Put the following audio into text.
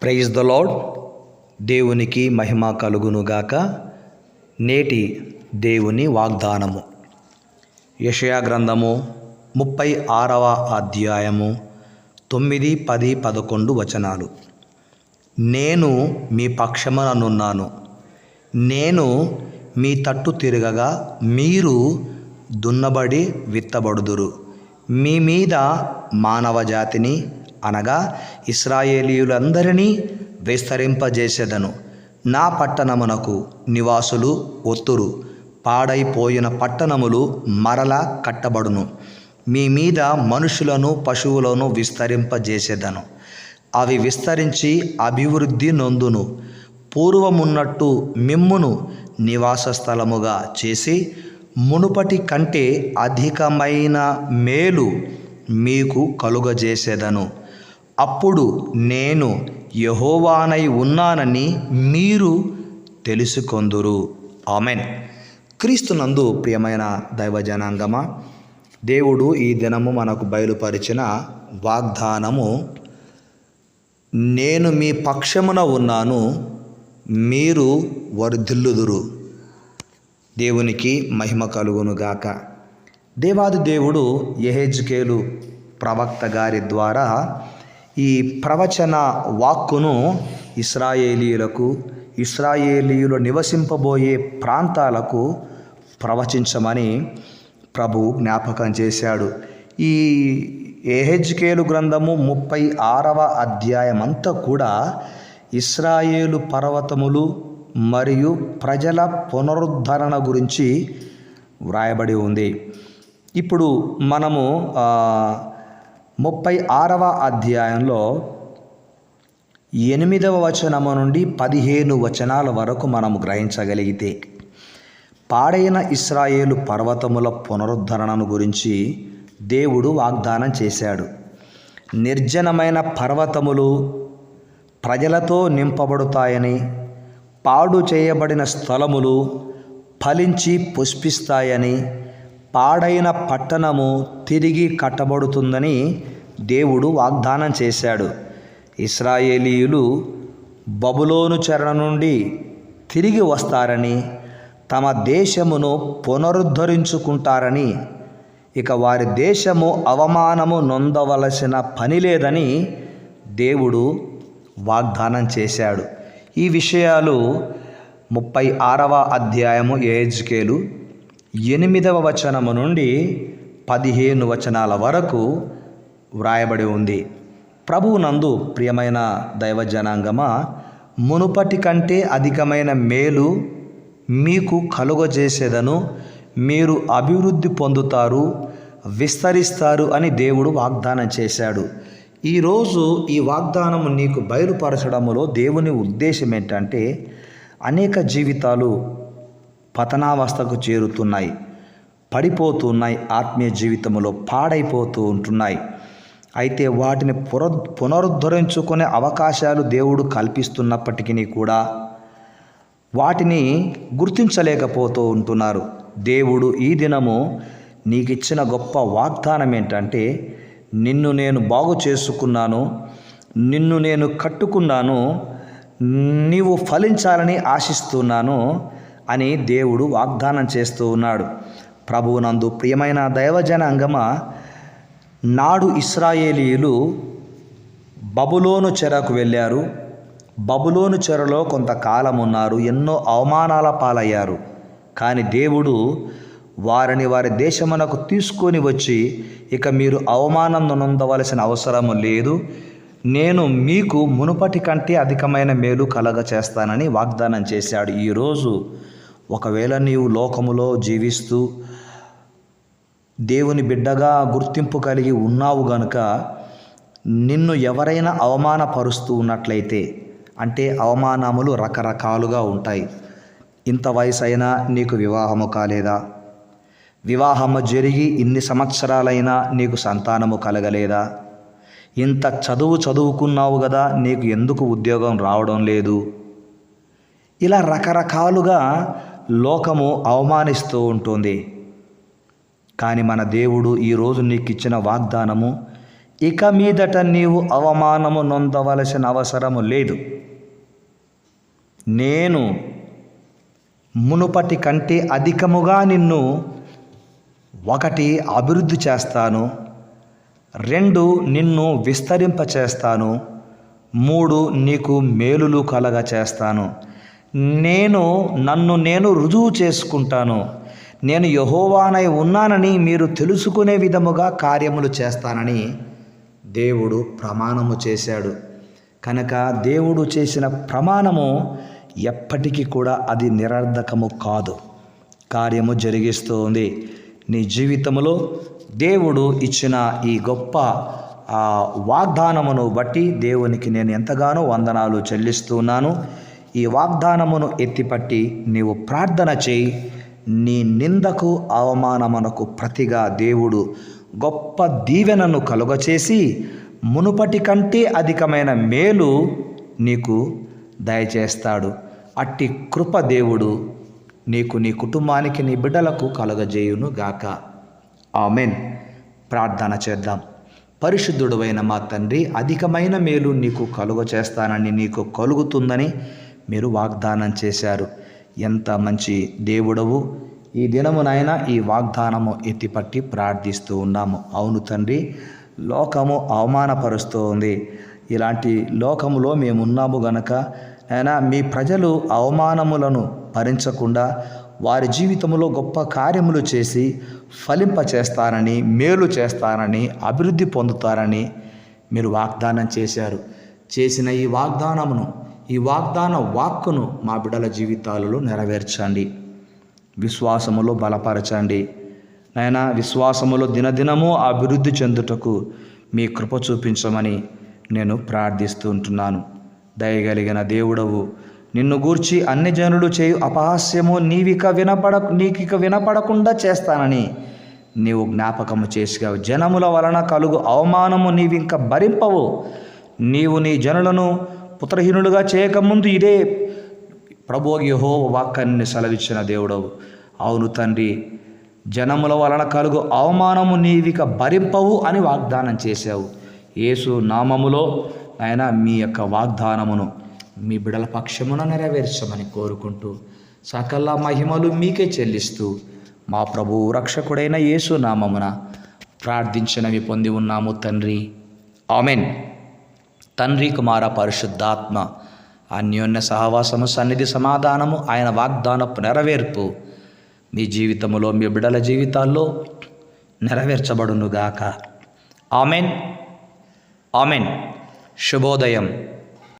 Praise the lord. దేవునికి మహిమ కలుగునుగాక. నేటి దేవుని వాగ్దానము యెషయా గ్రంథము 36వ అధ్యాయము 9, 10, 11 వచనాలు. నేను మీ పక్షముననున్నాను, నేను మీ తట్టు తిరగగా మీరు దున్నబడి విత్తబడుదురు. మీ మీద మానవ జాతిని అనగా ఇశ్రాయేలీయులందరినీ విస్తరింపజేసేదను. నా పట్టణమునకు నివాసులు ఒత్తురు, పాడైపోయిన పట్టణములు మరలా కట్టబడును. మీ మీద మనుషులను పశువులను విస్తరింపజేసేదను. అవి విస్తరించి అభివృద్ధి నొందును. పూర్వమున్నట్టు మిమ్మును నివాస స్థలముగా చేసి మునుపటి కంటే అధికమైన మేలు మీకు కలుగజేసేదను. అప్పుడు నేను యెహోవానై ఉన్నానని మీరు తెలుసుకొందురు. ఆమెన్. క్రీస్తునందు ప్రియమైన దైవజనాంగమా, దేవుడు ఈ దినము మనకు బయలుపరిచిన వాగ్దానము, నేను మీ పక్షమున ఉన్నాను, మీరు వర్ధిల్లుదురు. దేవునికి మహిమ కలుగునుగాక. దేవాది దేవుడు యెహెజ్కేలు ప్రవక్త గారి ద్వారా ఈ ప్రవచన వాక్కును ఇశ్రాయేలీయులు నివసింపబోయే ప్రాంతాలకు ప్రవచించమని ప్రభు జ్ఞాపకం చేశాడు. ఈ యెహెజ్కేలు గ్రంథము 36వ అధ్యాయం అంతా కూడా ఇశ్రాయేలు పర్వతములు మరియు ప్రజల పునరుద్ధరణ గురించి వ్రాయబడి ఉంది. ఇప్పుడు మనము 36వ అధ్యాయంలో 8వ వచనము నుండి 15 వచనాల వరకు మనము గ్రహించగలిగితే, పాడైన ఇశ్రాయేలు పర్వతముల పునరుద్ధరణను గురించి దేవుడు వాగ్దానం చేశాడు. నిర్జనమైన పర్వతములు ప్రజలతో నింపబడుతాయని, పాడు చేయబడిన స్థలములు ఫలించి పుష్పిస్తాయని, పాడైన పట్టణము తిరిగి కట్టబడుతుందని దేవుడు వాగ్దానం చేశాడు. ఇశ్రాయేలీయులు బబులోను చెర నుండి తిరిగి వస్తారని, తమ దేశమును పునరుద్ధరించుకుంటారని, ఇక వారి దేశము అవమానము నొందవలసిన పని లేదని దేవుడు వాగ్దానం చేశాడు. ఈ విషయాలు 36వ అధ్యాయము యెహెజ్కేలు 8వ వచనము నుండి 15 వచనాల వరకు వ్రాయబడి ఉంది. ప్రభువునందు ప్రియమైన దైవజనాంగమా, మునుపటి కంటే అధికమైన మేలు మీకు కలుగజేసేదను, మీరు అభివృద్ధి పొందుతారు, విస్తరిస్తారు అని దేవుడు వాగ్దానం చేశాడు. ఈరోజు ఈ వాగ్దానం నీకు బయలుపరచడంలో దేవుని ఉద్దేశం ఏంటంటే, అనేక జీవితాలు పతనావస్థకు చేరుతున్నాయి, పడిపోతున్నాయి, ఆత్మీయ జీవితంలో పాడైపోతూ ఉంటున్నాయి. అయితే వాటిని పునరుద్ధరించుకునే అవకాశాలు దేవుడు కల్పిస్తున్నప్పటికీ కూడా వాటిని గుర్తించలేకపోతూ ఉంటున్నారు. దేవుడు ఈ దినము నీకిచ్చిన గొప్ప వాగ్దానం ఏంటంటే, నిన్ను నేను బాగు చేసుకున్నాను, నిన్ను నేను కట్టుకున్నాను, నీవు ఫలించాలని ఆశిస్తున్నాను అని దేవుడు వాగ్దానం చేస్తూ ఉన్నాడు. ప్రభువునందు ప్రియమైన దైవజనాంగమా, నాడు ఇశ్రాయేలీయులు బబులోను చెరకు వెళ్ళారు. బబులోను చెరలో కొంతకాలం ఉన్నారు, ఎన్నో అవమానాల పాలయ్యారు. కానీ దేవుడు వారిని వారి దేశమునకు తీసుకొని వచ్చి, ఇక మీరు అవమానం నొందవలసిన అవసరం లేదు, నేను మీకు మునుపటి కంటే అధికమైన మేలు కలగ చేస్తానని వాగ్దానం చేశాడు. ఈరోజు ఒకవేళ నీవు లోకములో జీవిస్తూ దేవుని బిడ్డగా గుర్తింపు కలిగి ఉన్నావు గనుక, నిన్ను ఎవరైనా అవమానపరుస్తూ ఉన్నట్లయితే, అంటే అవమానములు రకరకాలుగా ఉంటాయి. ఇంత వయసు అయినా నీకు వివాహము కాలేదా? వివాహము జరిగి ఇన్ని సంవత్సరాలైనా నీకు సంతానము కలగలేదా? ఇంత చదువుకున్నావు కదా, నీకు ఎందుకు ఉద్యోగం రావడం లేదు? ఇలా రకరకాలుగా లోకము అవమానిస్తూ ఉంటుంది. కానీ మన దేవుడు ఈరోజు నీకు ఇచ్చిన వాగ్దానము, ఇక మీదట నీవు అవమానము నొందవలసిన అవసరము లేదు. నేను మునుపటి కంటే అధికముగా నిన్ను 1 అభివృద్ధి చేస్తాను, 2 నిన్ను విస్తరింపచేస్తాను, 3 నీకు మేలులు కలగ చేస్తాను. నన్ను నేను రుజువు చేసుకుంటాను. నేను యెహోవానై ఉన్నానని మీరు తెలుసుకునే విధముగా కార్యములు చేస్తానని దేవుడు ప్రమాణము చేశాడు. కనుక దేవుడు చేసిన ప్రమాణము ఎప్పటికీ కూడా అది నిరర్ధకము కాదు, కార్యము జరిగిస్తుంది. నీ జీవితంలో దేవుడు ఇచ్చిన ఈ గొప్ప వాగ్దానమును బట్టి దేవునికి నేను ఎంతగానో వందనాలు చెల్లిస్తున్నాను. ఈ వాగ్దానమును ఎత్తిపట్టి నీవు ప్రార్థన చేయి. నీ నిందకు అవమానమునకు ప్రతిగా దేవుడు గొప్ప దీవెనను కలుగచేసి మునుపటి కంటే అధికమైన మేలు నీకు దయచేస్తాడు. అట్టి కృప దేవుడు నీకు, నీ కుటుంబానికి, నీ బిడ్డలకు కలుగజేయును గాక. ఆమెన్. ప్రార్థన చేద్దాం. పరిశుద్ధుడైన మా తండ్రి, అధికమైన మేలు నీకు కలుగ చేస్తానని, నీకు కలుగుతుందని మీరు వాగ్దానం చేశారు. ఎంత మంచి దేవుడవు. ఈ దినమునైనా ఈ వాగ్దానము ఎత్తిపట్టి ప్రార్థిస్తూ ఉన్నాము. అవును తండ్రి, లోకము అవమానపరుస్తూ ఉంది. ఇలాంటి లోకములో మేమున్నాము గనక అయినా మీ ప్రజలు అవమానములను భరించకుండా వారి జీవితంలో గొప్ప కార్యములు చేసి ఫలింపచేస్తారని, మేలు చేస్తారని, అభివృద్ధి పొందుతారని మీరు వాగ్దానం చేశారు. చేసిన ఈ వాగ్దానమును, ఈ వాగ్దాన వాక్కును మా బిడ్డల జీవితాలలో నెరవేర్చండి. విశ్వాసములో బలపరచండి నాయనా. విశ్వాసములో దినదినము అభివృద్ధి చెందుటకు మీ కృప చూపించమని నేను ప్రార్థిస్తూ ఉంటున్నాను. దయగలిగిన దేవుడవు, నిన్ను గూర్చి అన్ని జనులు చేయు అపహాస్యము నీకిక వినపడకుండా చేస్తానని నీవు జ్ఞాపకము చేసావు. జనముల వలన కలుగు అవమానము నీవింక భరింపవు. నీవు నీ జనులను పుత్రహీనులుగా చేయకముందు ఇదే ప్రభువు యెహోవా వాక్యాన్ని సెలవిచ్చిన దేవుడవు. అవును తండ్రి, జనముల వలన కలుగు అవమానము నీవిక భరింపవు అని వాగ్దానం చేశావు. యేసు నామములో ఆయన మీ యొక్క వాగ్దానమును మీ బిడల పక్షమున నెరవేర్చమని కోరుకుంటూ సకల మహిమలు మీకే చెల్లిస్తూ మా ప్రభువు రక్షకుడైన యేసు నామమున ప్రార్థించినవి పొంది ఉన్నాము తండ్రి. ఆమెన్. తండ్రి, కుమార, పరిశుద్ధాత్మ అన్యోన్య సహవాసము, సన్నిధి, సమాధానము, ఆయన వాగ్దానపు నెరవేర్పు మీ జీవితంలో, మీ బిడ్డల జీవితాల్లో నెరవేర్చబడునుగాక. ఆమెన్. ఆమెన్. శుభోదయం.